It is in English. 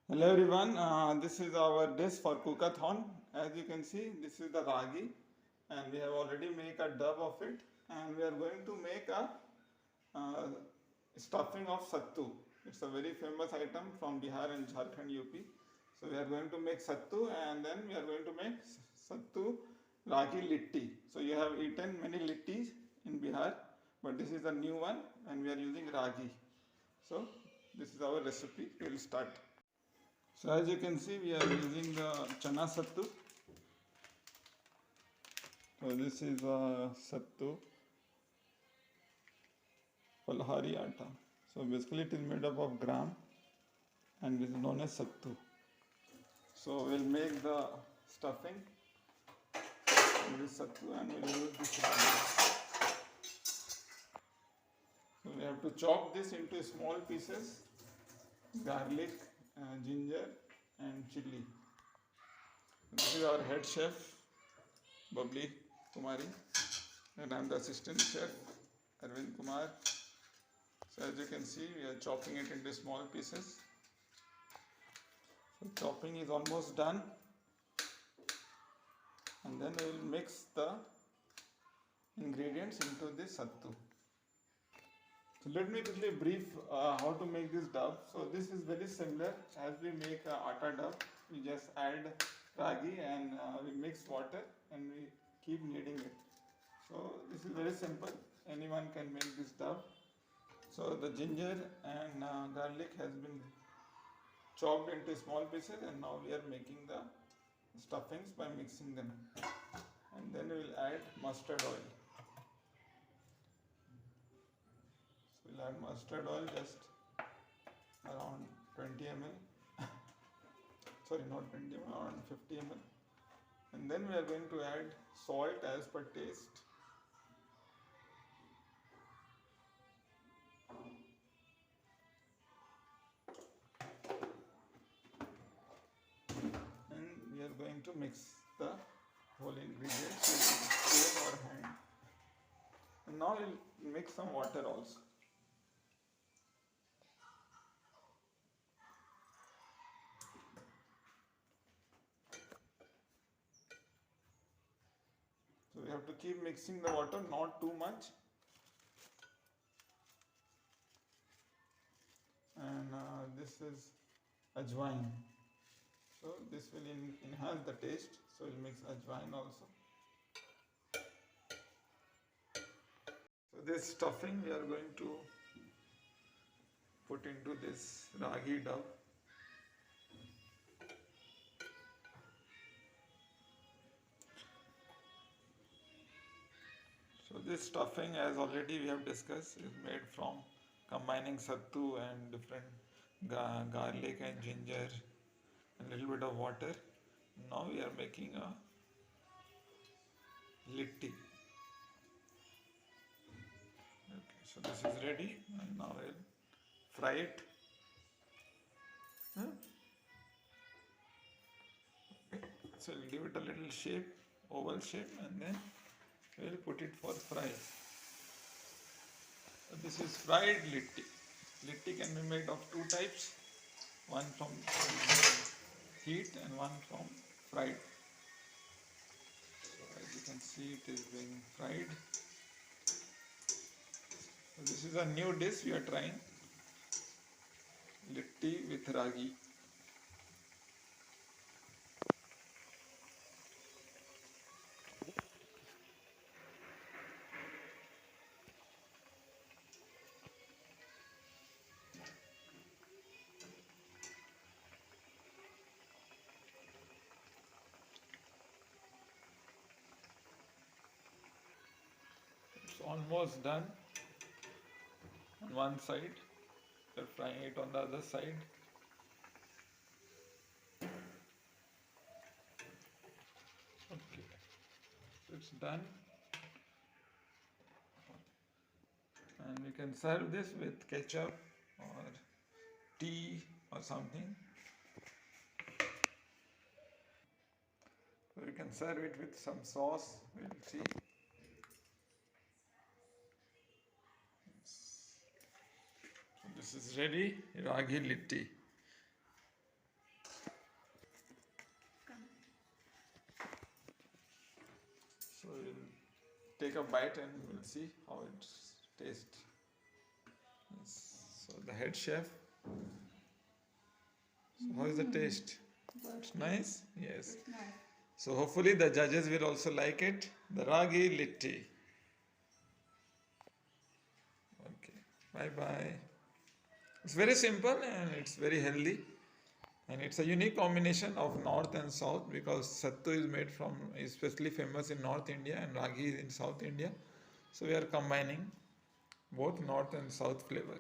Hello everyone, this is our dish for Cookathon. As you can see, this is the Raggi and we have already made a dough of it, and we are going to make a uh, stuffing of sattu. It's a very famous item from Bihar and Jharkhand UP. So we are going to make sattu, and then we are going to make sattu Raggi Litti. So you have eaten many littis in Bihar, but this is a new one and we are using Raggi. So this is our recipe. We will start. So as you can see, we are using the chana sattu. So this is sattu Falhari atta. So basically it is made up of gram and is known as sattu. So we'll make the stuffing with this sattu and we'll use this ragi. So we have to chop this into small pieces, garlic, ginger and chili. This is our head chef, Babli Kumari, and I am the assistant chef, Arvind Kumar. So as you can see, we are chopping it into small pieces. So chopping is almost done, and then we will mix the ingredients into this sattu. So let me quickly brief how to make this dough. So this is very similar as we make atta dough. We just add ragi and we mix water and we keep kneading it. So this is very simple. Anyone can make this dough. So the ginger and garlic has been chopped into small pieces, and now we are making the stuffings by mixing them. And then we will add mustard oil. So we'll add mustard oil just around 20 ml. Sorry, not 20 ml, around 50 ml. And then we are going to add salt as per taste. And we are going to mix the whole ingredients with spoon or hand. And now we'll mix some water also. So we have to keep mixing the water, not too much. And this is ajwain. So this will enhance the taste. So we'll mix ajwain also. So this stuffing we are going to put into this ragi dough. So this stuffing, as already we have discussed, is made from combining sattu and different garlic and ginger and a little bit of water. Now we are making a litti. Okay, so this is ready, and now we'll fry it. Okay. So we'll give it a little shape, oval shape, and then we'll put it for fry. So this is fried litti. Litti can be made of two types, one from heat and one from fried. So as you can see, it is being fried. So this is a new dish we are trying, litti with ragi. It's almost done on one side. We're frying it on the other side. Okay, so it's done. And we can serve this with ketchup or tea or something. So we can serve it with some sauce. We'll see. So this is ready, ragi litti. take a bite and we'll see how it tastes. So the head chef. So how is the taste? It's nice? Yes. It's nice. So hopefully the judges will also like it. The Raggi Litti. Okay. Bye bye. It's very simple and it's very healthy. And it's a unique combination of North and South because Sattu is made from, especially famous in North India, and Raggi is in South India. So we are combining both North and South flavor.